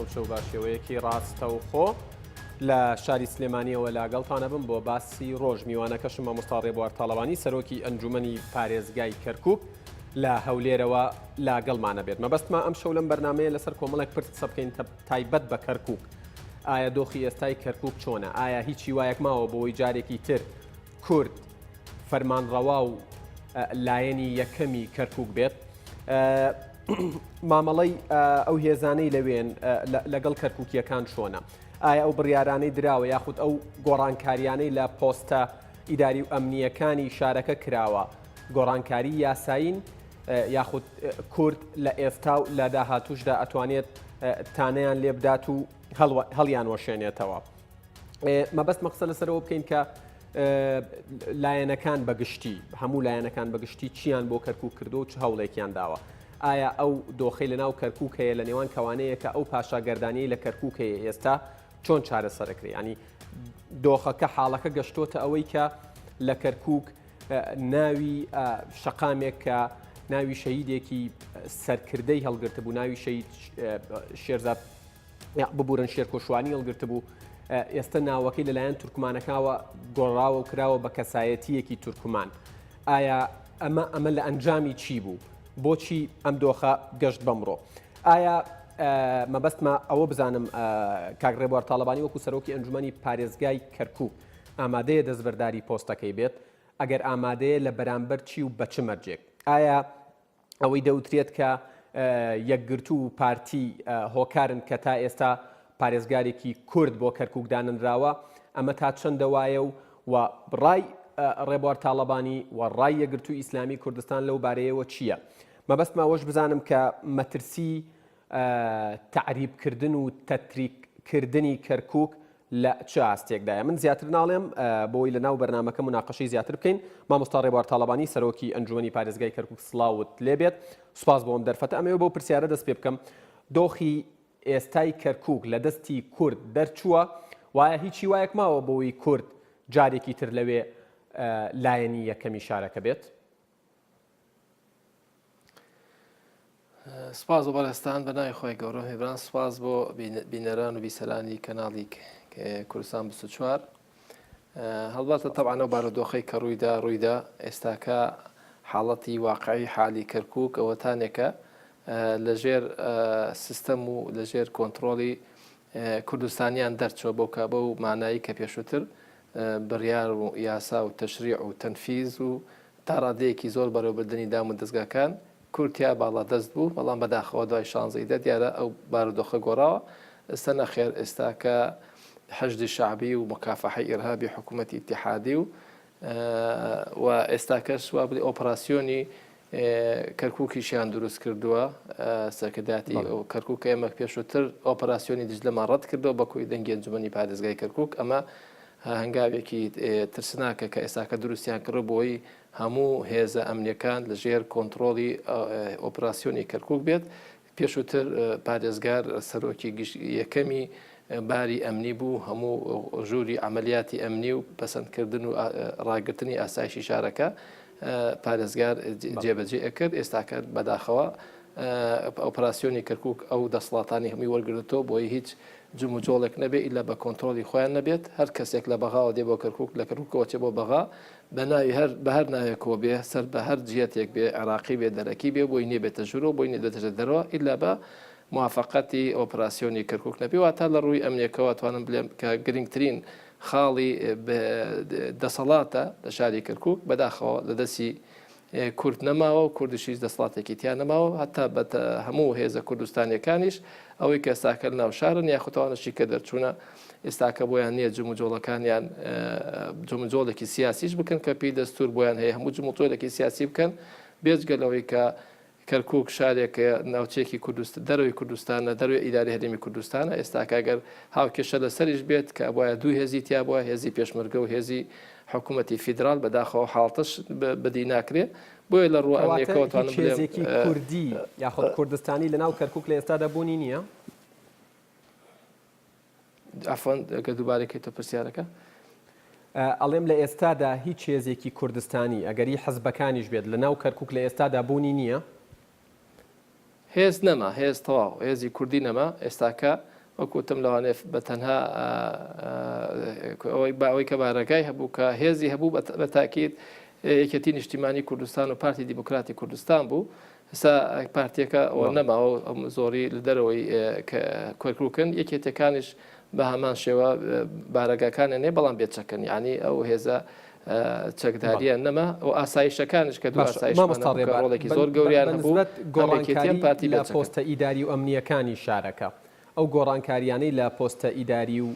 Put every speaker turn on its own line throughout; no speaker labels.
محمود شەو باشەوەیەکی ڕاستە و خۆ لە شاری سلێمانیەوە لاگەڵتانە بم بۆ باسی ڕۆژ میوانەکەشم مامۆستا ڕێبوار تاڵەبانی سەرۆکی ئەنجومەنی پارێزگای کەرکووک لە هەولێرەوە لاگەڵمانە بێت مەبەستمە ئەم شەو لەم بەرنامەیە لەسەر کۆمەڵێک پرس قسە بکەین تایبەت بە کەرکووک. ئایا دۆخی ئێستای کەرکووک چۆنە؟ ئایا هیچی وایەک ماوە بۆی جارێکی تر کورد فەرمانڕەوا و لایەنی یەکەمی کەرکووک بێت؟ مامەڵەی ئەو هێزانەی لەوێن لەگەڵ کەرکووکیەکان چۆنە؟ ئایا ئەو بڕیارانەی دراوە یاخود ئەو گۆڕانکاریانەی لە پۆستە ئیداری و ئەمنیەکانی شارەکە کراوە گۆڕانکاری یاساین یاخود کورد لە ئێستا و لە داهاتوشدا ئەتوانێت تانەیان لێ بدات و هەڵیان وەشێنێتەوە. مەبەست مەقسە لەسەرەوە بکەین کە لایەنەکان بەگشتی هەموو لایەنەکان بەگشتی چیان بۆ کەرکووک کردو و چ هەوڵێکیان داوە؟ ئایا ئەو دۆخەی لەناو کەرکووک هەیە لە نێوان کەوانەیە کە ئەو پاشاگەردانیی لە کەرکووک هەیە ئێستا چۆن چارەسەرەکرێ؟ ینی دۆخەکە حاڵەکە گەشتۆتە ئەوەی کە لە کەرکووک ناوی شەقامێک کە ناوی شەهیدێکی سەرکردەی هەڵگرتە بوو، ناوی شەهید شێرزاد ببورن شێرکۆشوانی هەڵگرتە بوو، ئێستا ناوەکەی لەلایەن تورکمانەکەوە گۆڕاوە و کراوە بە کەسایەتیەکی تورکمان. ئایا ئەمە لە ئەنجامی چی بوو؟ بۆچی ئەم دۆخە گەشت بەمڕۆ؟ ئایا مەبەستمە ئەوە بزانم کاک ڕێبوار تاڵەبانی وەکو سەرۆکی ئەنجومەنی پارێزگای کەرکووک ئامادەیە دەستبەرداری پۆستەکەی بێت؟ ئەگەر ئامادەیە لە بەرامبەر چی و بە چ مەرجێک؟ ئایا ئەوەی دەوترێت کە یەکگرتو و پارتی هۆکارن کە تا ئێستا پارێزگارێکی کورد بۆ کەرکووک دانراوە ئەمە تا چەندە وایە و ڕای ڕێبوار تاڵەبانی و ڕای یەکگرتووی ئیسلامی کوردستان لەو بارەیەوە چییە؟ مەبەستمە ئەوەش بزانم کە مەترسی تعریبکردن و تەتریککردنی کەرکووک لە چ ئاستێکدایە؟ من زیاتر ناڵێم بۆی لە ناو بەرنامەکە مناقەشەی زیاتر بکەین. مامۆستا ڕێبوار تاڵەبانی سەرۆکی ئەنجومەنی پارێزگای کەرکووک سڵاوت لێبێت. سوپاس بۆم دەرفەتە. ئەمەوە بۆ پرسیارە دەست پێ بکەم، دۆخی ئێستای کەرکووک لە دەستی کورد دەرچووە؟ وایە هیچی وایەک ماوە بۆی کورد جارێکی تر لەوێ لایەنی یەکەمی شارەکە بێت؟
سپاس بۆ بەڕێستان بە ناوی خۆی گەورە هێبران، سپاس بۆ بینەران و بیسەرانی کەناڵی کوردستان 24. هەڵباتە تەبعاً ئەو بارودۆخەی کە ڕوویدا ئێستاکە حاڵەتی واقعی حالی کەرکووک ئەوەتانێکە لەژێر سیستەم و لەژێر کۆنتترۆلی کوردستانیان دەرچۆ بۆ مانایی کە پێشووتر بڕیار و یاسا و تەشریع و تەنفیز و تا ڕادەیەکی زۆر بەرەوبردننی دام و دەستگاکان کورتیا باڵا دەست بوو، بەڵام بەداخەوە دوای 16 دیارە ئەو بارودۆخە گۆڕاوە. ئێستا نەخێر ئێستاکە حەشدی شعبی و مکافحەی ئیرهابی حکوومەتی ئیتیحادی و ئێستاکەش وا بڵێ ئۆپراسیۆنی کەرکووکیشیان دروست کردووە. سەرکرداتی کەرکووک ئێمە پێشووتر ئۆپراسیۆنی دیجلەمان ڕەت کردەوە بە کۆی دەنگی ئەنجومەنی پارێزگای کەرکووک. ئەمە هەنگاوێکی ترسناکە کە ئێستاکە دروستیان کردو بۆی هەموو هێزە ئەمنیەکان لە ژێر کۆنتترۆلی ئۆپراسیۆنی کەرکووک بێت. پێشووتر پارێزگار سەرۆکی یەکەمی باری ئەمنی بوو، هەموو ژووری ئەمەلیاتی ئەمنی و پەسەندکردن و ڕاگررتنی ئاسایشی شارەکە پارێزگار جێبەجێ ئەکرد. ئێستاکە بەداخەوە ئۆپراسیۆنی کەرکووک ئەو دەسەڵاتانی هەمووی وەرگرتەوە بۆی هیچ جم و جۆڵێک نەبێت ئیلا بە کۆنتترۆلی خۆیان نەبێت. هەر کەسێک لە بەغاوە دێ بۆ کەرکووک لە کەرکووکەوە چێ بۆ بەغا بە ناوی بە هەر ناوێکەوە بێ سەر بە هەر جیەتێک بێ عێراقی بێ دەرەکی بێ بۆی نێبێتە ژوورۆ بۆی نێدێتە دەرەوە ئیلا بە موافقەتی ئۆپراسیۆنی کەرکووک نەبێ. واتە لە ڕووی ئەمنیەکەوە توانم بڵێم کە گرنگترین خاڵی دەسەڵاتە لە شاری کەرکووک بەداخەوە لە دەستی کورد نەماوە و کوردشیش دەسەڵاتێکی تیان نەماوە، هەتا بە هەموو هێزە کوردستانیەکانیش ئەوەی کە ئێستاکە ناو شارن یاخوتوانشی کە دەرچوونە ئێستاکە بۆیان نییە جموجۆڵەکانیان جموجۆڵێکی سیاسیش بکەن کە پێی دەستور بۆیان هەیە هەموو جموجۆلێکی سیاسی بکەن بێجگەلەوەی کە کەرکووک شارێکە ناوچێکی کوردستان دەروی کوردستانە دەروی ئیداری هەرێمی کوردستانە. ئێستاکە ئەگەر هاوکێشە لەسەریش بێت کە بۆیە دوو هێزی تیا بووە، هێزی پێشمەرگە و هێزی حکوومەتی فیدرال بەداخەوە حاڵتش بەدی ناکرێت. بۆیە لە ڕوو ئەمنیەکەوە توانم بڵێم
هێزێکی کوردی یاخود کوردستانی لەناو کەرکووک لە ئێستادا بوونی نییە؟
ئەفەن ئەگە دووبارێکی تۆ پرسیارەکە
ئەڵێم لە ئێستادا هیچ هێزێکی کوردستانی ئەگەری حەزبەکانیش بێت لەناو کەرکووک لە ئێستادا بوونی نییە؟
هێز نەما هێز تەواو هێزی کوردی نەما ئێستاکە وەکوتم لەوانێ بە تەنها ئەوەی کە بارەکەی هەبوو کە هێزی هەبوو بە تاکید یەکێتی نیشتیمانی کوردستان و پارتی دیموکراتی کوردستان بوو ئێستا پارتیەکە ئەوە نەماوە زۆری لە دەرەوەی کۆرکروکن یەکێتەکانیش بە هەمان شێوە بارەگاکانە نێ بەڵام بێچەکەن یعنی ئەو هێزە چەکداریە نەما و ئاسایشەکانش کە دوو ئاسایشڕۆڵێکی زۆر گەوریان هەبوو
گۆڕانکاری لە پۆستە ئیداری و ئەمنیەکانی شارەکە ئەو گۆڕانکاریانەی لە پۆستە ئیداری و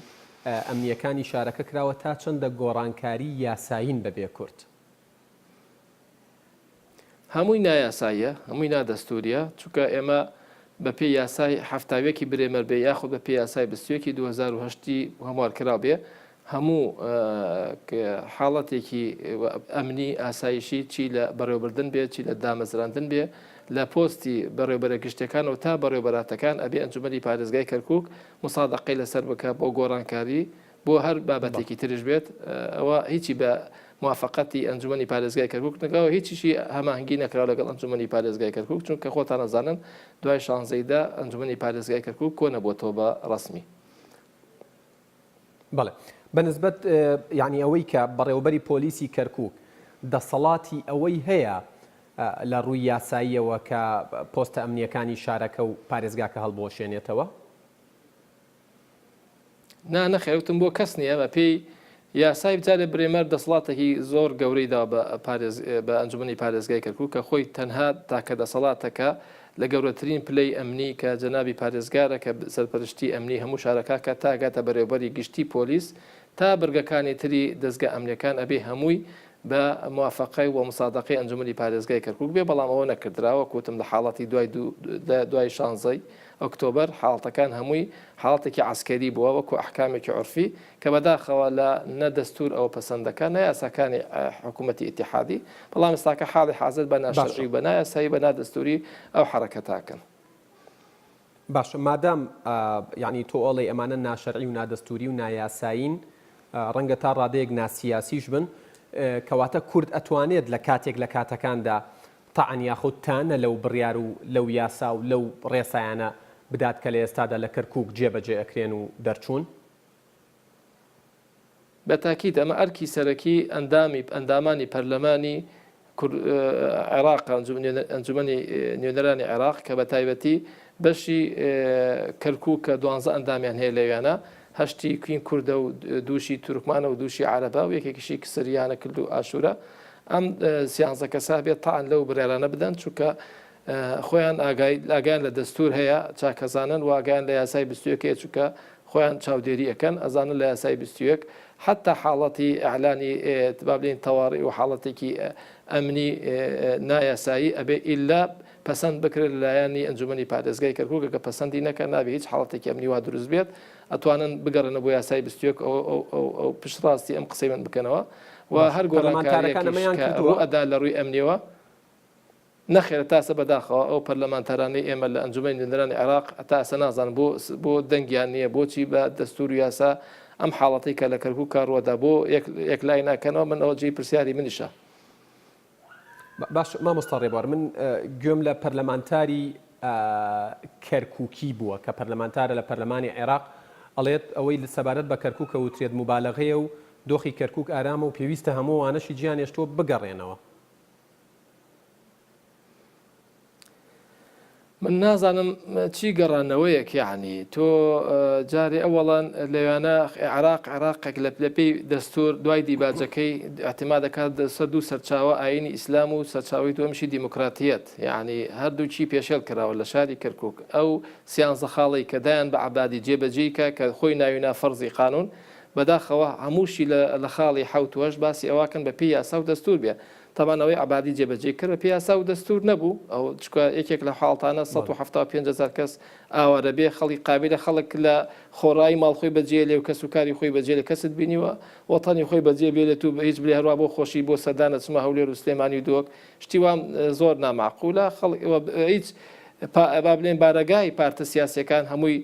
ئەمنیەکانی شارەکە کراوە تا چەندە گۆڕانکاری یاساین بەبێ کورت
هەمووی نایاساییە هەمووی نادەستوریە چونکە ئێمە بە پێی یاسای هەفتاوێکی برێمەر بێ یاخود بە پێی یاسای بستوێکی 2010 هەموارکرا بێ هەموو حاڵەتێکی ئەمنی ئاسایشی چی لە بەڕێوەبردن بێ چی لە دامەزراندن بێ لە پۆستی بەڕێوەبەرە گشتەکان و تا بەڕێوەبەراتەکان ئەبێ ئەنجومەنی پارێزگای کەرکووک مسادەقەی لەسەر بکە بۆ گۆڕانکاری بۆ هەر بابەتێکی ترش بێت ئەوە هیچی بە موافقەتی ئەنجومەنی پارێزگای کەرکووک نەگەوە هیچیشی هەماهنگگی نەکراوە لەگەڵ ئەنجومەنی پارێزگای کەرکووک چونکە خۆتان نەزانن دوای شانزەیدا ئەنجومەنی پارێزگای کەرکووک کۆ نەبووەتەوە بە ڕەسمی.
بەڵێ بەنسبەت یعنی ئەوەی کە بەڕێوەبەری پۆلیسی کەرکووک دەسەڵاتی ئەوەی هەیە لە ڕووی یاساییەوە کە پۆستە ئەمنیەکانی شارەکە و پارێزگاکە هەڵبۆشێنێتەوە
نەخێوتم بۆ کەس نییە بە پێی یاسای بجارێ برێمەر دەسەڵاتێکی زۆر گەورەیدا بە ئەنجومەنی پارێزگای کەرکووک کە خۆی تەنها تاکە دەسەڵاتەکە لە گەورەترین پلەی ئەمنی کە جەنابی پارێزگارە کە سەرپەرشتی ئەمنی هەموو شارەکە کە تاگاتە بەڕێوەبەری گشتی پۆلیس تا بەرگەکانی تری دەستگا ئەمنیەکان ئەبێ هەمووی بە موافقەی و مسادەقەی ئەنجومەنی پارێزگای کەرکووک بێ بەڵام ئەوە نەکردراوە کوتم لە حاڵەتی دوای شانزەی ئۆکتۆبەر حاڵەتەکان هەمووی حاڵەتێکی عسکەری بووە وەکو ئەحکامێکی عورفی کە بەداخەوە لە نەدەستور ئەوە پەسەندەکە نایاساکانی حکوومەتی ئیتیحادی بەڵام ئێستاکە حاڵی حازر بە ناشەرعی بە نایاسایی بە نادەستوری ئەو حرەکەتاکەن.
باش مادام یعنی تۆ ئەڵێ ئەمانە ناشەرعی و نادەستوری و نایاساین ڕەنگە تا ڕادەیەک ناسیاسیش بن کەواتە کورد ئەتوانێت لە کاتێک لە کاتەکاندا تەعەن یاخود تانە لەو بڕیار و لەو یاسا و لەو ڕێسایانە بدات کە لە ئێستادا لە کەرکووک جێبەجێ ئەکرێن و دەرچوون
بە تاکید ئەمە ئەرکی سەرەکی ئەندامانی پەرلەمانی عێراق ئەنجومەنی نوێنەرانی عێراق کە بە تایبەتی بەشی کەرکووک کە 12 ئەندامیان هەیە لەوێنە هەشتی کوین کوردە و دووشی تورکمانە و دووشی عەرەبە و یەکێکیشی کسریانە کرد و ئاشورە ئەم سیانزە کەسا بێت تاعن لەو بڕێرانە بدەن چونکە خۆیان ئاگایان لە دەستور هەیە چاکەزانن و ئاگایان لە یاسای 21 چونکە خۆیان چاودێری ئەەکەن ئەزانن لە یاسای 21 حتا حاڵەتی ئەعلانی بابلین تەواڕی و حاڵەتێکی ئەمنی نایاسایی ئەبێ ئیلا پەسەند بکرێت لەلایەنی ئەنجومەنی پارێزگای کەرکووک کە پەسەندی نەکە نابێت هیچ حاڵەتێکی ئەمنی وا دروست بێت ئەتوانن بگەڕنە بۆ یاسای 21 ئەو پشتڕاستی ئەم قسەی من بکەنەوە و هەر گۆڕانکاریەکە ئەدا لە ڕووی ئەمنیەوە نەخێرە تاسە بەداخەوە ئەو پەرلەمانتارانەی ئێمە لە ئەنجومەنی نوێنەرانی عێراق تاسە نازان بۆ دەنگیان نییە بۆچی بە دەستور و یاسا ئەم حاڵەتی کە لە کەرکووک ڕۆدا بۆ یەکلای ناکەنەوە من ئەوە جێی پرسیاری منیشە.
باش مامۆستا ڕێبوار من گوێم لە پەرلەمانتاری کەرکووکی بووە کە پەرلەمانتارە لە پەرلەمانی عێراق ئەڵێت ئەوەی لە سەبارەت بە کەرکووکە وترێت مبالەغەیە و دۆخی کەرکووک ئارامە و پێویستە هەموو وانەشی گیان هێشتۆ بگەڕێنەوە.
من نازانم چی گەڕانەوەیەک یعنی تۆ جارێ ئەوەڵەن لەوانە عێراقێک لە پێی دەستور دوای دیباجەکەی ئەحتیما دەکات دوو سەرچاوە ئاینی ئیسلام و سەرچاوی دووەمشی دیموکراتیەت یعنی هەردووچی پێشێل کراوە لە شاری کەرکووک ئەو سیانزە خاڵی کە دایان بە عەبادی جێبەجێیکە کە خۆی ناوینا فەرزی قانون بەداخەوە هەمووشی لە خاڵی حوتوەش باسی ئەواکەن بە پێی یاسا و دەستور بێ تەمانەوەی عەبادی جێبەجێ کرد بە پێی یاسا و دەستور نەبوو ئەو یەکێک لە حاڵتانە 175,000 کەس ئاوارە بێ خەڵی قابلە خەڵک لە خۆڕایی ماڵخۆی بەجێ لێ و کەسوکاری خۆی بەجێ لە کەست بینیوە وەتانی خۆی بەجێ بێت و هیچ بلێ هەروە بۆ خۆشی بۆ سەردانە چمە هەولێر و سلێمانی و دۆک شتی وام زۆر نامعقولە هیچ با بڵێن بارەگای پارتە سیاسیەکان هەمووی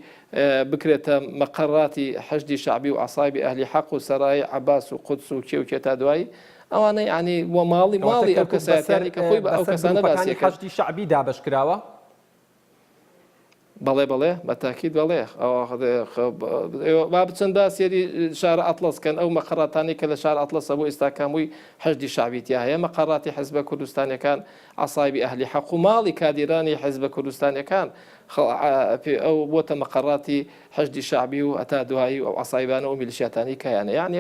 بکرێتە مەقەڕاتی حەشدی شعبی و عەسایبی ئەهلی حەق و سەرای عەباس و قودس و کێ تا دوایی ئەوانەی ینی وە ماڵی ئەو کەسایەتانی کە خۆی بە ئەو کەسانە باسی
حەشدی شعبی دابەشکراوە
بەڵێ بەتاکید بەڵێ با بچەند سێری شارە ئەتلەسکەن ئەو مەقەڕاتانی کە لە شار ئەتلەسە بۆ ئێستا کەمووی حەشدی شعبیتیا هەیە مەقەڕاتی حیزبە کوردستانیەکان عەسایبی ئەهلی حەق و ماڵی کادیرانی حیزبە کوردستانیەکان ئەو بۆتە مەقەڕاتی حەشدی شعبی و هەتا دوایی ئەو عەسایبانە و میلیشیاتانی کەیانە یعنی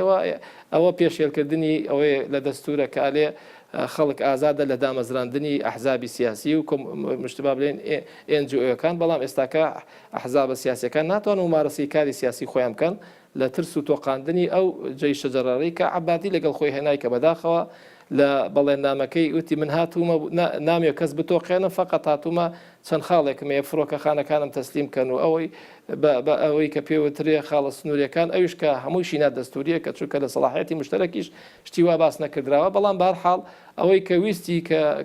ئەوە پێشێلکردنی ئەوەی لە دەستورە کالێ خەڵک ئازادە لە دامەزراندنی ئەحزابی سیاسی و مشتبا بڵێن NGO-ەکان بەڵام ئێستاکە ئەحزابە سیاسیەکان ناتوانن ممارەسەی کاری سیاسی خۆیان بکەن لە ترس و تۆقاندنی ئەو جێی شەجەرەڕەی کە عەبادی لەگەڵ خۆی هێنای کە بەداخەوە لە بەڵێننامەکەی وتی من هاتوومە نامێ کەس بتۆقێنم فقط هاتوومە چەند خاڵێکم ێ فڕۆکەخانەکانم تەسلیم کەن و ئەوەی کە پێوترێ خاڵە سنووریەکان ئەویش کە هەمووشی نادەستوریە کە چووکە لە سەلاحەتی مشتەرەکیش شتی وا باس نەکردراوە بەڵام بەهەرحاڵ ئەوەی کە ویستی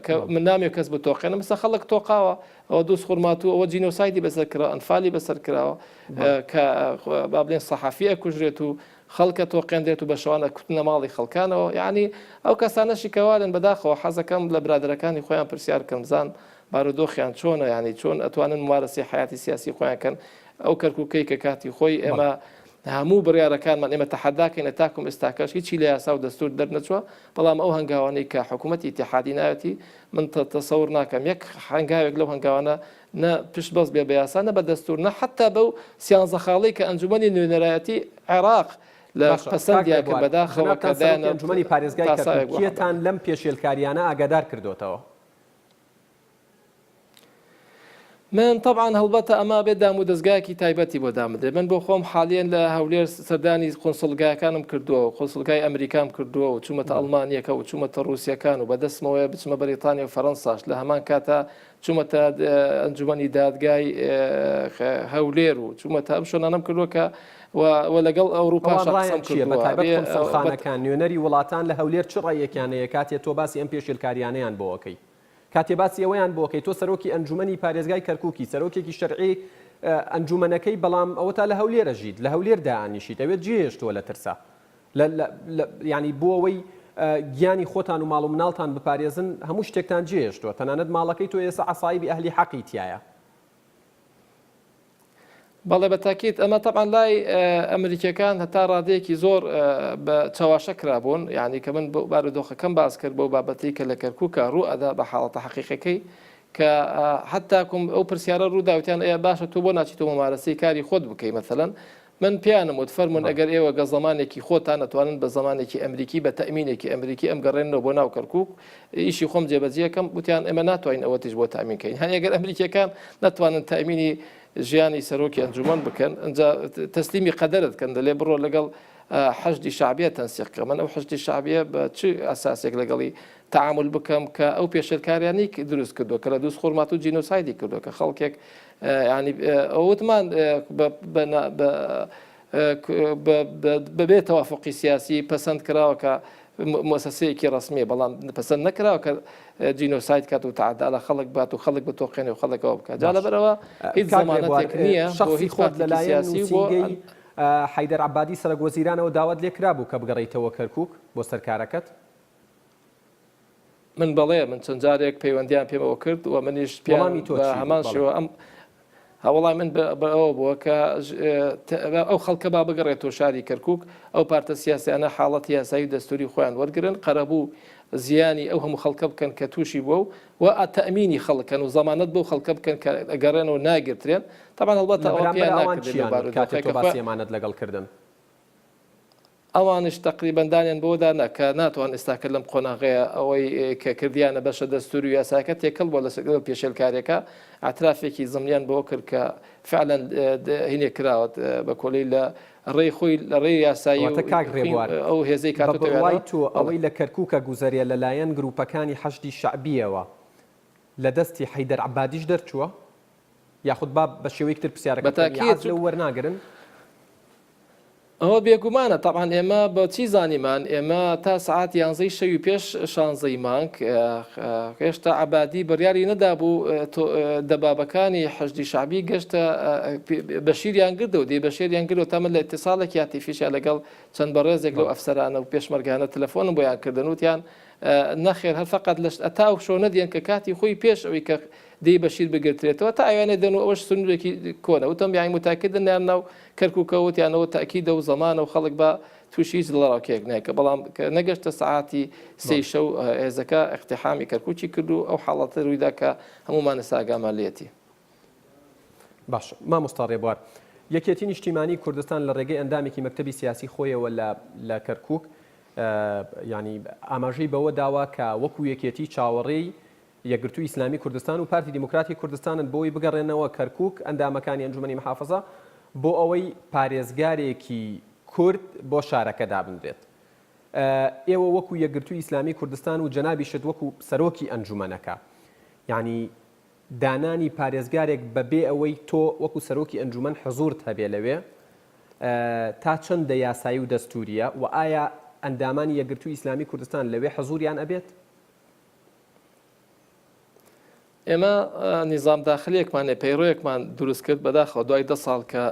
کە من نامێ کەس بتۆقێنم مەسە خەڵک تۆقاوە ئەوە دووس خورمات و ئەوە جینۆسایدی بەسەر کراوە ئەنفالی بەسەر کراوە کە با بڵێن سەحافی ئەکوژرێت و خەڵکە تۆقێندرێت و بە شەوانە کوتنە ماڵی خەڵکانەوە یعنی ئەو کەسانەشی کەوارن بەداخەوە حەزەکەم لە برادەرەکانی خۆیان پرسیار کەم زان بارودۆخیان چۆنە ینی چۆن ئەتوانن ممارەسی حیاتی سیاسی خۆیانکەن ئەو کەرکووکەی کە کاتی خۆی ئێمە هەموو بڕیارەکانمان ئێمە تەحەداکەین تاکم ئێستاکەش هیچی لە یاسا و دەستور دەرنەچوە بەڵام ئەو هەنگاوانەی کە حکوومەتی ئیتیحادی ناوێتی من تەسەور ناکەم یەک هەنگاوێک لەو هەنگاوانە نە پشت بەس بێ بە یاسا نە بە دەستور نە حتا بەو سیانزە خاڵەی کە ئەنجومەنی نوێنەرایەتی عێراق لە پەسەندیا کە بەداخەوە کە
ئەنجومەنی پارێزگای کێتان لەم پێشێلکاریانە ئاگادار کردوتەوە
من طبعا هەڵبەتە ئەما بێت دام و دەستگایەکی تایبەتی بۆ دامدرێت من بۆ خۆم حالیان لە هەولێر سەردانی قۆنسڵگایەکانم کردووە قۆنسڵگای ئەمریکام کردووە و چوومەتە ئەڵمانیەکە و چوومەتە رووسیەکان و بەدەستمەوەی بچمە بەریتانیا و فەڕەنساش لە هەمان کاتە چوومەتە ئەنجومەنی دادگای هەولێر و چوومەتە ئەم شوێنانەم کردووە کە و لەگەڵ ئەوروپا
قسەم کردووە قۆنسڵخانەکان نوێنەری وڵاتان لە هەولێر چ ڕێیەکیانەیە کاتێ تۆ باسی ئەم پێشێلکاریانەیان بۆەکەی کاتێ باسی ئەوەیان بۆکەی تۆ سەرۆکی ئەنجومەنی پارێزگای کەرکووکی سەرۆکێکی شەرعی ئەنجومەنەکەی بەڵام ئەوەتا لە هەولێرە ژیت لە هەولێر دانیشیت ئەوێت جێشتووە لە ترسا ینی بۆ ئەوەی گیانی خۆتان و ماڵ و مناڵتان بپارێزن هەموو شتێکتان جێشتووە تەنانەت ماڵەکەی تۆ ئێستا عەسایبی ئەهلی حەقی تایە
بەڵێ بەتاکیت ئەمە طبعا لای ئەمریکەکان هەتا ڕادەیەکی زۆر بە چاواشە کرابوون یعنی کە من بارودۆخەکەم باس کرد بۆ بابەتی کە لە کەرکووکە ڕوو ئەدا بە حاڵەتە حەقیقەکەی کە حتاکم ئەو پرسیارە ڕووداوتیان ئەیە باشە تۆ بۆ ناچیتەوە ممارەسەی کاری خۆت بکەی مەثەلەن من پیانم وت فەرمونون ئەگەر ئێوە گە زمانێکی خۆتان نەتوانن بە زمانێکی ئەمریکی بە تەمینێکی ئەمریکی ئەم گەڕێنەوە بۆ ناو کەرکووک ئیشی خۆم جێبەجێەکەم وتیان ئێمە ناتوانین ئەوە تیش بۆ تامینکەین هەن ئەگەر ئەمریکیەکان ناتوانن تامینی ژیانی سەرۆکی ئەنجومەن بکەن ئەنجا تەسلیمی قەدەرت کەن دەلێ بڕۆ لەگەڵ حەشدی شعبیە تەنسیقکە من ئەو حەشدی شعبیە بە چ ئەساسێک لەگەڵی تعامل بکەم کە ئەو پێشێلکاریانی دروست کردو کە لە دووس خۆرمات و جینۆسایدی کردو کە خەڵکێک ینی ئەوتمان بەبێ تەوافقی سیاسی پەسەند کراوە کە مؤسسەیەکی ڕسمیە بەڵام پەسەند نەکراوە کە جینۆساید کات و تعدا لە خەڵک بات و خەڵک بتۆقێنێ و خەڵکەوە بکات جا لەبەرەوە هیچ زمانەتێک نییە بۆ هیچ
خۆت لەلایەن سیاسی حەیدەر عەبادی سەرۆک وەزیرانەوە داوات لێ کرابوو کە بگەڕێیتەوە کەرکووک بۆ سەرکارەکەت
من بەڵێ من چەند جارێک پەیوەندیان پێمەوە کرد و منیش پیامی تۆ هەمان شێوە ئەم هەوڵای من بە ئەوە بووە کە ئەو خەڵکە با بگەڕێتەوە شاری کەرکووک ئەو پارتە سیاسیانە حاڵەتی یاسایی دەستوری خۆیان وەرگرن قەرەبوو زیانی ئەو هەموو خەڵکە بکەن کە تووشی بووە و تەمینی خەڵکەن و زمانەت بۆ خەڵکە بکەن کە ئەگەڕێنەوە ناگرترێن تاوان هەڵبەتە
ئەوانات لەگەڵ کردن
ئەوانش تقریبەندانیان بۆدانە کە ناتوان ئێستاکە لەم قۆناغەیە ئەوەی کە کردیانە بەشە دەستوری و یاساکە تێکەڵ بۆ لەسەر پێشێلکارێکە ئاطرافێکی زملیان بۆ کرد کە فعلا هینێ کراوەت بە کۆلەی لە ڕێی خۆی لە ڕێی یاسایی ئەو هێزەی
کاتوای تۆ ئەوەی لە کەرکووکە گوزەریە لەلایەن گروپەکانی حەشدی شعبیەوە لە دەستی حەیدەر عەبادیش دەرچووە یاخود با بە شێوەیەک تر پرسیارەکە لەو وەرناگرن
ئەوە بێگومانە طبعاً ئێمە بە چی زانیمان ئێمە تا سعات 11 شەوی پێش 16 مانگ هێشتا عەبادی بڕیاری نەدابوو دەبابەکانی حەشدی شعبی گەشتە بەشیریان کردەوە دێ بەشێریان کردەوە تا من لە ئیتیساڵێکی یاتیفیشە لەگەڵ چەند بەڕێزێک لەو ئەفسەرانە و پێشمەرگانە تەلەفۆنم بۆیان کردن وتیان نەخێر هەر فقط لە ئەتا و شۆ نەدیێن کە کاتی خۆی پێش ئەوەی کە دەی بەشیر بگرێتەوە تا ئەوانێ دەن و ئەوەش سنوورێکی کۆنە وتم یانی متاکدن یان ناو کەرکووکەوت یانەوە تاکیدە و زەمانە و خەڵک بە تووشی هیچ لەڕاوکێک نایکە بەڵام نەگەشتە سعاتی سێ شەو هێزەکە اقتحامی کەرکووکی کردو ئەو حاڵەتە ڕوویدا کە هەمومان ئێستا لێتی.
باش مامۆستا ڕێبوار یەکێتی نیشتیمانی کوردستان لە ڕێگەی ئەندامێکی مەکتەبی سیاسی خۆیەوە لە کەرکووک ینی ئاماژەی بەوە داوا کە وەکو یەکێتی چاوەڕێی یەکگرتووی ئیسلامی کوردستان و پارتی دیموکراتی کوردستانن بۆی بگەڕێنەوە کەرکووک ئەندامەکانی ئەنجومەنی محافەزە بۆ ئەوەی پارێزگارێکی کورد بۆ شارەکە دابنرێت. ئێوە وەکو یەکگرتووی ئیسلامی کوردستان و جەنابیشت وەکو سەرۆکی ئەنجومەنەکە یعنی دانانی پارێزگارێک بەبێ ئەوەی تۆ وەکو سەرۆکی ئەنجومەن حزورت هەبێ لەوێ تا چەندە یاسایی و دەستوریە و ئایا ئەندامانی یەکگرتووی ئیسلامی کوردستان لەوێ حزوریان ئەبێت؟
ئێمە نیزام داخلیەکمان پەیڕۆیەکمان دروست کرد بەداخەوە دوای 10 ساڵ کە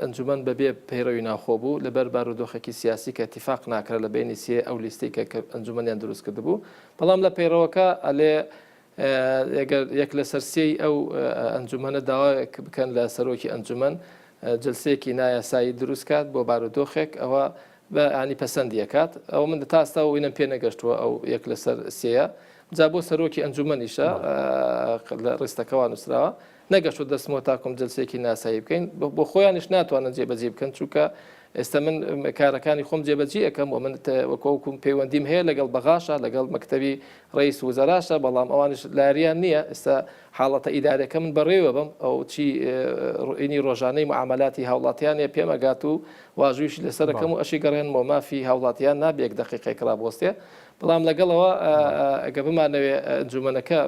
ئەنجومەن بەبێ پەیڕەوی ناخۆ بوو لەبەر بارودۆخێکی سیاسی کە اتفاق ناکرا لە بینی سێ ئەو لیستەی کە ئەنجومەنیان دروست کرد بوو بەڵام لە پەیڕەوەکە ئەلێ یەک لە سەرسیەی ئەو ئەنجومەنە داوایەک بکەن لە سەرۆکی ئەنجومەن جلسەیەکی نایاسایی دروست کات بۆ بارودۆخێک ئەوە بە ینی پەسەندیەکات ئەو من تا ئێستا وینم پێ نەگەشتووە ئەو یەک لەسەر سێیە جا بۆ سەرۆکی ئەنجومەنیشە لە ڕێستەکەوان نووسراوە نەگەشتوە دەستمەوە تاکۆم جلسێکی ناسایی بکەین بۆ خۆیانش ناتوانن جێبەجێ بکەن چونکە ئێستا من کارەکانی خۆم جێبەجێ ئەەکەم و من وەکوم پەیوەندیم هەیە لەگەڵ بەغاشە لەگەڵ مەکتەبی ڕئیس وزەراشە بەڵام ئەوانش لاریان نییە ئێستا حاڵەتە ئیدارەکە من بەڕێوە بم ئەو چی ڕینی ڕۆژانەی معاملاتی هاوڵاتیانێ پێمەگات و واژویش لەسەرەکەم و ئەشی گەڕێنمەوە مافی هاوڵاتیان نابێک دقیقەی کرابۆستێ بەڵام لەگەڵەوە ئەگە بمانەوێ ئەنجومەنەکە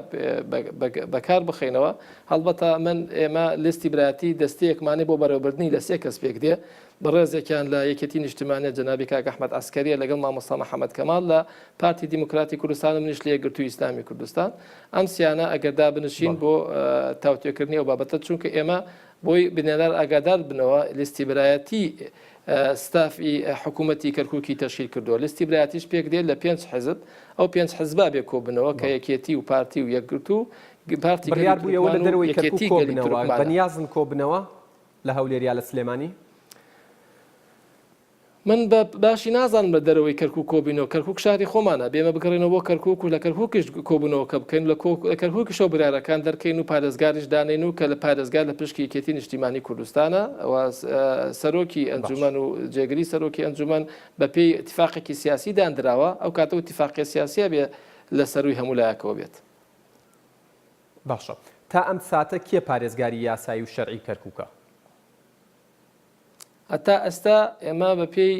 بەکار بخینەوە هەڵبەتە من ئێمە لیستی برایەتی دەستەیەکمانێ بۆ بەڕێوەبردننی لە 3 کەس پێک دێ بەڕێزێکیان لە یەکێتی نیشتیمانیە جەنابی کاک ئەحمەد عەسکەریە لەگەڵ مامۆستا محەممەد کەمال لە پارتی دیموکراتی کوردستان و منیش لە یەکگرتووی ئیسلامی کوردستان ئەم سیانە ئەگەردا بنشین بۆ تاوتێکردنی ئەو بابەتە چونکە ئێمە بۆی بنێدار ئاگادار بنەوە لیستی برایەتی ستافی حکوومەتی کەرکووکی تەشکیل کردووە لیستی برایەتیش پێک دێت لە 5 حزب ئەو 5 حزبا بێ کۆبنەوە کە یەکێتی و پارتی و یەکگرتوو پارتی
بڕیار بوویەوە لە دەرەوەی کەرکووک کۆبنەوە بەنیازن کۆبنەوە لە هەولێریا لە سلێمانی
من باشی نازانم لە دەرەوەی کەرکووک کۆبینەوە کەرکووک شاری خۆمانە بێمە بگەڕێنەوە بۆ کەرکووک و لە کەرکووکش کۆبوونەوە کە بکەین لە کەرکووکشەوە برارەکان دەرکەین و پارێزگاریش دانین و کە لە پارێزگار لە پشکی یەکێتی نیشتیمانی کوردستانە ئەوە سەرۆکی ئەنجومەن و جێگری سەرۆکی ئەنجومەن بە پێی اتفاقێکی سیاسی دانراوە ئەو کاتە اتفاقی سیاسیە بێ لە سەروی هەموو لایەکەوە بێت.
باشە تا ئەم ساتە کێ پارێزگاری یاسایی و شەرعی کەرکووکە؟
هەتا ئێستا ئێمە بە پێی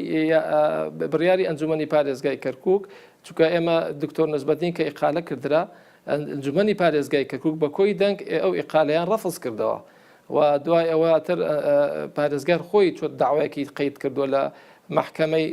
بڕیاری ئەنجومەنی پارێزگای کەرکووک چونکە ئێمە دکتۆر نەزبەتین کە ئیقالە کردرا ئەنجومەنی پارێزگای کەرکووک بە کۆی دەنگ ئەو ئیقالەیان ڕەفز کردەوە و دوای ئەوە تر پارێزگار خۆی چۆت داوایەکی قەید کردووە لە محکەمەی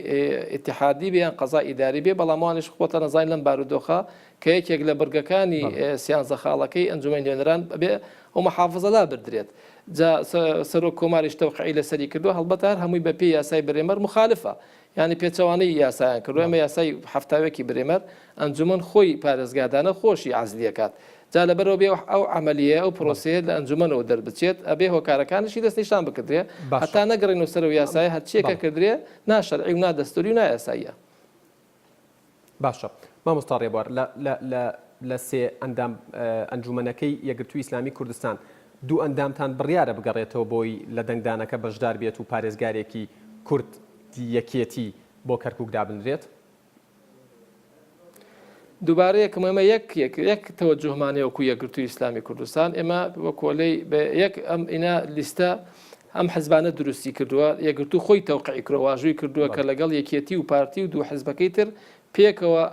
ئیتیحادی بیان قەزا ئیداری بێ بەڵاموانش خۆتە نەزای لەم بارودۆخە کە یەکێک لە بەرگەکانی سیانزە خاڵەکەی ئەنجومەنی نوێنەران بێ ئەو مەحافزەلا بردرێت جا سەرۆک کۆماریش تەوقیعی لەسەری کردووە هەڵبەتە هەر هەمووی بە پێی یاسای بەرێمەر مخالفە ینی پێچەوانەی یاسایان کردو ئەمە یاسای هەفتاوێکی بەرێمەر ئەنجومەن خۆی پارێزگادانە خۆشی عەزلیەکات جا لەبەرەوە بێ ئەو عملیە ئەو پرۆسەیە لە ئەنجومەنەوە دەربچێت ئەبێ هۆکارەکانشی دەستنیشان بکردرێ هەتا نەگەڕێنەوە سەر و یاسای هەرچیەکە کردرێ ناشەرعی و نادەستوری و نایاساییە.
باشە مامۆستا ڕێبوار لە سێ ئەندام ئەنجومەنەکەی یەکگرتووی ئیسلامی کوردستان دوو ئەندامتان بڕیارە بگەڕێتەوە بۆی لە دەنگدانەکە بەشدار بێت و پارێزگارێکی کورد یەکێتی بۆ کەرکووک دابنرێت؟
دووبارەیەکم ئێمە یەک تەوەجوهمانەیەوەکو یەکگرتووی ئیسلامی کوردستان ئێمە بە کۆلەی یەک ئەم ئینا لیستە ئەم حزبانە دروستی کردووە یەکگرتوو خۆی تەوقیعی کردووە واژووی کردووە کە لەگەڵ یەکێتی و پارتی و دوو حزبەکەی تر پێکەوە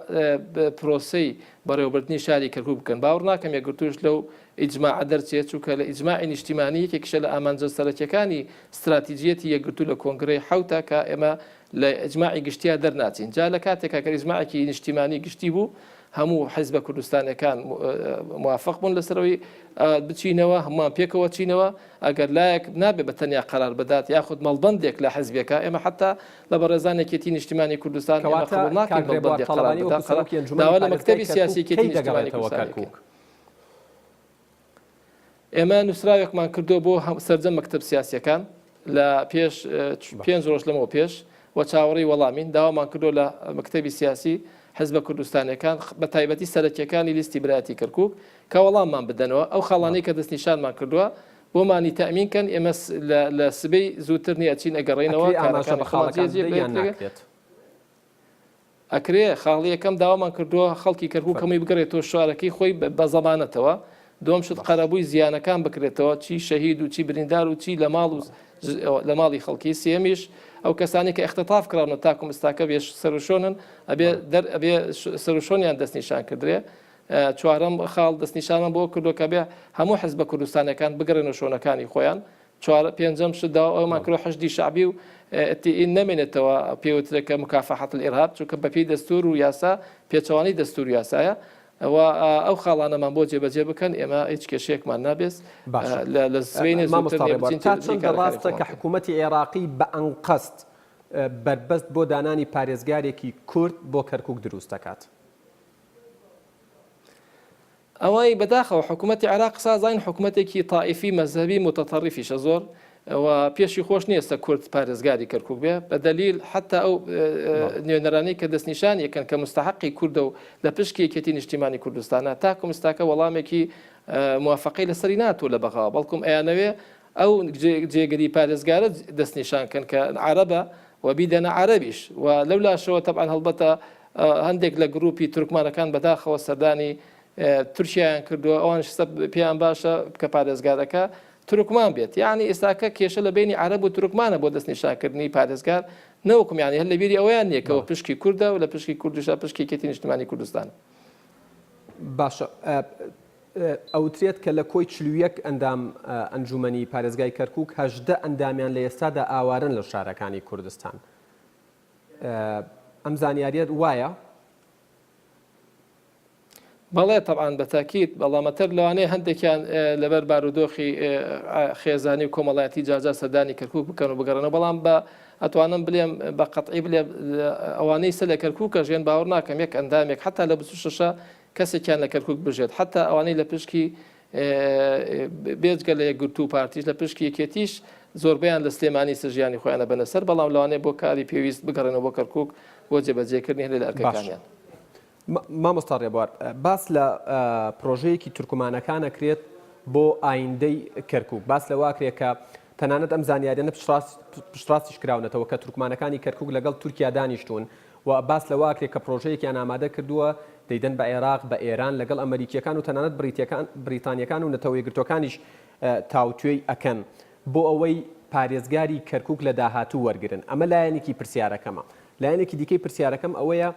پرۆسەی بەڕێوەبردننی شاری کەرکووک بکەن باوەڕ ناکەم یەکگرتووش لەو ئیجماع دەرچێت چووکە لە ئیجماعی نیشتیمانی یەکێکشە لە ئامانجە سەرەکیەکانی استراتیژیەتی یەکگرتوو لە کۆنگرەی حوتە کە ئێمە لە ئەجماعی گشتیا دەرناچین جا لە کاتێکا کە ئیجماعێکی نیشتیمانی گشتی بوو هەموو حیزبە کوردستانەکان موافق بوون لەسەرەوەی بچینەوە هەمومان پێکەوە چینەوە ئەگەر لایەک نابێت بە تەنیا قەرار بدات یاخود مەڵبەندێک لە حیزبێکە ئێمە حتا لە بەڕێزانێکێتی نیشتیمانی کوردستان داوا لە مەکتەبی سیاسیەتی نیشتیمانی کوردستان ئێمە نووسراوێکمان کردو بۆ سەرجەم مەکتەب سیاسیەکان لە پێش 5 ڕۆژ لەمەوە پێش وە چاوەڕی وەڵامین داوامان کردو لە مەکتەبی سیاسی حزبە کوردستانەکان بە تایبەتی سەرەکیەکانی لیستی برایەتی کەرکووک کە وەڵاممان بدەنەوە ئەو خاڵانەی کە دەستنیشانمان کردووە بۆمانی تەمینکەن ئێمە لە سبەی زووتر نیە چین ئەگەڕێنەوە ئەکرێ خاڵی یەکەم داوامان کردووە خەڵکی کەرکووک هەمووی بگەڕێتەوە شوارەکەی خۆی بە زەمانەتەوە دوم شت قەرەبووی زیانەکان بکرێتەوە چی شەهید و چی بریندار و چی لە ماڵی خەڵکی سێمیش ئەو کەسانی کە اختتاف کراونە تاکم ئستاکە بێ سەرشۆنن ئەبێ سەرشۆنیان دەستنیشان کردرێ چوارەم خاڵ دەستنیشانە بۆ کردوکە بێ هەموو حزبە کوردستانەکان بگەڕێنە شۆنەکانی خۆیان پێنجەم شدا ئەومان کرۆ حەشدی شعبی و نامێنێتەوە پێوترێکە مکافحەت الئیرهاب چونکە بەپێی دەستور و یاسا پێچەوانی دەستور یاسایە ئەو خاڵانەمان بۆ جێبەجێ بکەن ئێمە هیچ کێشەیەکمان نابێت لە سوێنێ
ڕاستە کە حکوومەتی عێراقی بە ئەنقەست بربەست بۆ دانانی پارێزگارێکی کورد بۆ کەرکووک دروست دەکات
ئەوەی بەداخەوە حکوومەتی عێراق سازاین حکوومەتێکی تائیفی مەذهبی متەتەڕیفیشە زۆر و پێشی خۆش نییە کورد پارێزگاری کەرکووک بێ بە دلیل حتا ئەو نوێنەرانی کە دەستنیشان یەکەن کە مستحقی کوردە و لە پشکی یەکێتی نیشتیمانی کوردستانە تاکو مستاکە وەڵامێکی موافقی لەسەری ناتوە لە بەغاوە بەڵکم ئەیانەوێ ئەو جێگەری پارێزگارە دەستنیشان کە عەرەبە و بیدەنە عەرەبیش و لەولاشەوە تەبعاً هەڵبەتە هەندێک لە گروپی تورکمانەکان بەداخەوە سەردانی تورکیایان کردووە ئەوان پێیان باشە کە پارێزگارەکە تورکمان بێت یعنی ئێستاکە کێشە لە بینی عەرەب و تورکمانە بۆ دەستنیشانکردنی پارێزگار نەوەکم یعنی هەر لە بیری ئەویان نییەکەوە پشکی کووردە و لە پشکی کوردشا پشکی یەکێتی نیشتیمانی کوردستان
باشە ئەوترێت کە لە کۆی 41 ئەندام ئەنجومەنی پارێزگای کەرکووک 18 ئەندامیان لە ئێستادا ئاوارن لە شارەکانی کوردستان ئەم زانیاریەت وایە
بەڵێ طبعاان بەتاکیت بەڵامەتەر لەوانەیە هەندێکیان لەبەر بارودۆخی خێزانی و کۆمەڵایەتی جاجا سەردانی کەرکووک بکەن و بگەڕنەوە بەڵام بە ئەتوانم بڵێم بە قەتعی بڵێ ئەوانەی سە لە کەرکووکە ژێن باوەڕ ناکەم یەک ئەندامێک حتا لە 26 کەسێکیان لە کەرکووک بژێت حتا ئەوانەی لە پشکی بێجگە لە یەکگرتوو پارتیش لە پشکی یەکێتیش زۆربیان لە سلێمانی سژیانی خۆیانە بەنەسەر بەڵام لەوانەیە بۆ کاری پێویست بگەڕێنەوە بۆ کەرکووک بۆ جێبەجێکردنی هەلێ لە ئەرکەکانیان
مامۆستا ڕێبوار باس لە پرۆژەیەکی تورکمانەکان ئەکرێت بۆ ئایندەی کەرکووک باس لەواکرێت کە تەنانەت ئەم زانیاریانە پشتڕاستیش کراونەتەوە کە تورکمانەکانی کەرکووک لەگەڵ تورکیا دانیشتون و باس لەواکرێت کە پرۆژەیەکیان ئامادە کردووە دەیدەن بە عێراق بە ئێران لەگەڵ ئەمریکیەکان و تەنانەت بریتانیەکان و نەتەوە یەکگرتوەکانیش تاوتوێی ئەکەن بۆ ئەوەی پارێزگاری کەرکووک لە داهاتوو وەرگرن ئەمە لایەنێکی پرسیارەکەمە لایەنێکی دیکەی پرسیارەکەم ئەوەیە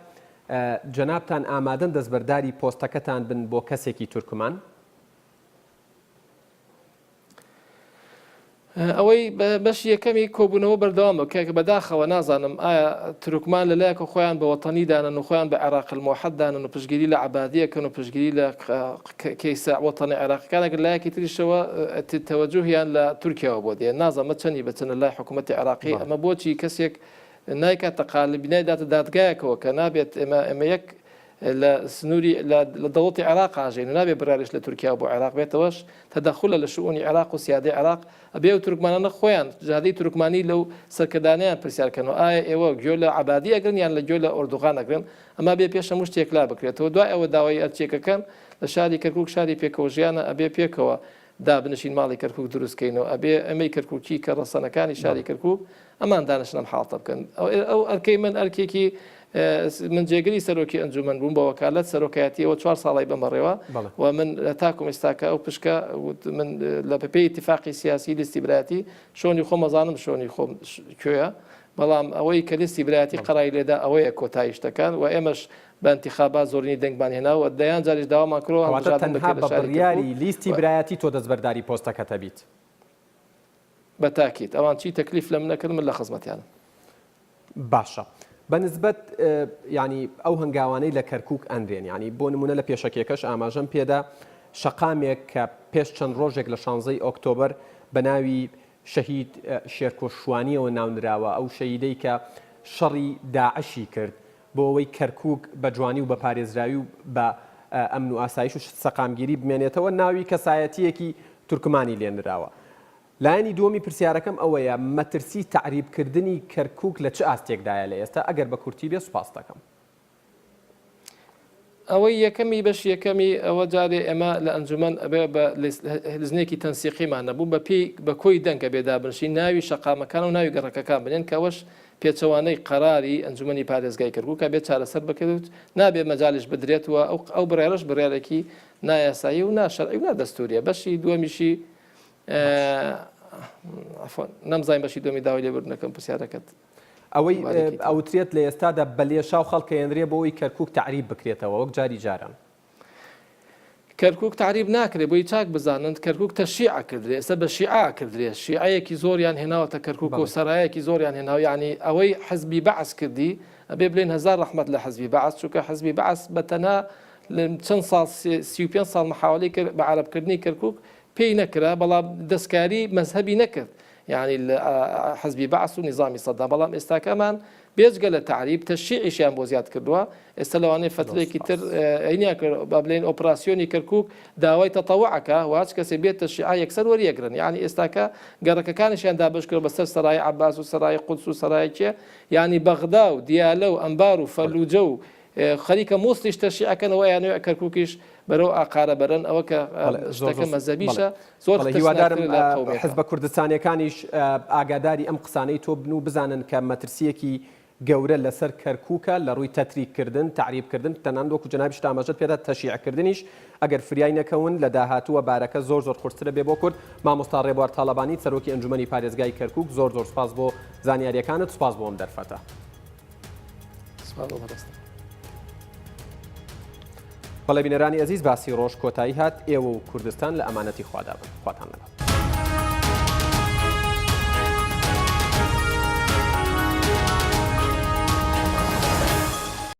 جەنابتان ئامادەن دەستبەرداری پۆستەکەتان بن بۆ کەسێکی تورکمان
ئەوەی بەش یەکەمی کۆبوونەوە بەردەوامە کە بەداخەوە نازانم ئایا تورکمان لەلایەکە خۆیان بە وەتەنی دانن و خۆیان بە عێراق الموحەد دانن و پشتگیری لە عەبادیەکەن و پشتگیری لە کەیسە وەتەنی عێراقیەکان ئەگەر لایەکی تریشەوە تەوەجوهیان لە تورکیاوە بۆ دێ نازانمە چەندی بەچەنە لای حکوومەتی عێراقی ئەمە بۆچی کەسێک نایکات تەقالب بینایداتە دادگایەکەوە کە نابێت ئێمە یەک لە سنووری لە دەوڵەتی عێراق ئاژین و نابێت بڕاریش لە تورکیا بۆ عێراق بێتەوەش تەدەخولە لە شؤونی عێراق و سیادەی عێراق ئەبێ و تورکمانانە خۆیان جادەی تورکمانی لەو سەرکردانیان پرسیارکەنەوە ئایا ئێوە گوێ لە عەبادی ئەگرن یان لە گوێ لە ئۆردوغان ئەگرن ئەما بێ پێش هەموو شتێکلا بکرێتەوە دوای ئەوە داوای ئەرچێکەکەن لە شاری کەرکووک شاری پێکەوە ژیانە ئەبێ پێکەوە دابنشین ماڵی کەرکووک دروستکەینەوە ئەبێ ئەمەی کەرکووکی کە ڕەسەنەکانی شاری کەرکووک ئەمان دانشنم حاڵتە بکەن ئەو ئەرکەی من ئەرکێکی من جێگری سەرۆکی ئەنجومەن بووم بە وەکالەت سەرۆکایەتیەوە 4 ساڵی بەمەڕێوە و من تاکم ئێستاکە ئەو پشکە من لە پێی اتفاقی سیاسی لیستی برایەتی شۆنی خۆم مەزانم شۆنی خۆم کوێیە بەڵام ئەوەی کە لیستی برایەتی قەڕای لێدا ئەوەیە کۆتاییشتەکان و ئێمەش بە انتخابات زۆرینی دەنگمان هێناوە دەیان جاریش داوامان کردەوە
تەنها بە بڕیاری لیستی برایەتی تۆ دەستبەرداری پۆستەکەتە بیت
بە تاکید ئەوان چی تەکلیف لە منەکرد من لە خزمەتیانم.
باشە بەنسبەت ینی ئەو هەنگاوانەی لە کەرکووک ئەندرێن ینی بۆ نمونە لە پێشەکێکەش ئاماژەم پێدا شەقامێک کە پێش چەند ڕۆژێک لە 16 ئۆکتۆبر بە ناوی شەهید شێرکۆشوانیەوە ناونراوە ئەو شەیدەی کە شەڕی داعشی کرد بۆ ئەوەی کەرکووک بە جوانی و بە پارێزراوی و بە ئەمن و ئاسایش و سەقامگیری بمێنێتەوە ناوی کەسایەتیەکی تورکمانی لێنراوە. لایەنی دووەمی پرسیارەکەم ئەوەیە مەترسی تعریبکردنی کەرکووک لە چ ئاستێکدایە لە ئێستا ئەگەر بە کورتی بێ سوپاس دەکەم.
ئەوەی یەکەمی بەش یەکەمی ئەوە جارێ ئێمە لە ئەنجومەن ئەبێ بە لزنێکی تەنسیقیمان نەبوو بە کۆی دەنگە بێدا بنشین ناوی شەقامەکان و ناوی گەڕەکەکان بنێن کەەوەش پێچەوانەی قەراری ئەنجومەنی پارێزگای کەرکووکە بێت چارەسەر بکرێت نابێ مەجاالش بدرێتەوە ئەو بڕێرەش بڕێرێکی نایاسایی و ناشەرعی و نادەستوریە بەشی دووەمیشی نەمزای بەشی دومی داوای لێبوردنەکەم پرسیارەکەت
ئەوەی ئەوترێت لە ئێستادا بەلێشاو خەڵکەێنرێ بۆەوەی کەرکووک تعریب بکرێتەوە وەک جاری جاران.
کەرکووک تعریب ناکرێت بۆی چاک بزانند کەرکووک تەشیع کردرێ ئێستا بە شیعا کردرێ شیعەیەکی زۆریان هێناوەتە کەرکووک و سەرایەکی زۆریان هێناو یعنی ئەوەی حزبی بەعس کردی ئەبێ بڵێن هەزار ڕەحمەت لە حزبی بەعس چونکە حزبی بەعس بەتەنها چەند ساڵ 35 ساڵ محاوەڵی کرد بە عەرەبکردنی کەرکووک پێی نەکرا بەڵام دەستکاری مەذهبی نەکرد یعنی حزبی بەعس و نظامی سەدام بەڵام ئێستاکەمان بێجگە لە تعریب تەشیعیشیان بۆ زیاد کردووە ئێستا لەوانەیە فترێکی تر عینیا کرد با بڵێن ئۆپراسیۆنی کەرکووک داوای تەتەوعەکە واچ کەسێ بێت تەشیع یەکسەر وەریەگرن یعنی ئێستاکە گەڕەکەکانیشیان دابش کرد بەسەر سەرای عەباس و سەرای قودس و سەرایەکێ یعنی بەغدا و دیالە و ئەمبار و فەلوجە و خەریکە مۆستیش تەشیعەکەنەوە یانوێ کەرکووکیش بەرەو ئاقارە بەرن ئەوە کە شتەکە مەزەبیشە زۆر
هیوادارم حزبە کوردستانیەکانیش ئاگاداری ئەم قسانەی تۆ بن و بزانن کە مەترسیەکی گەورە لەسەر کەرکووکە لە ڕووی تەتریککردن تعریبکردن تەناندۆکو جنابیش تامەژەت پێدا تەشیعکردنیش ئەگەر فریای نەکەون لە داهاتووە بارەکە زۆر قورسرە بێ بۆ کورد مامۆستا ڕێبوار تاڵەبانی سەرۆکی ئەنجومەنی پارێزگای کەرکووک زۆر سوپاس بۆ زانیاریەکانت سوپاس بۆ ئەم دەرفەتە. بەڵێ بینەرانی ئەزیز باسی ڕۆژ کۆتایی هات ئێوە و کوردستان لە ئەمانەتی خوادابن خواتان لەگەڵ.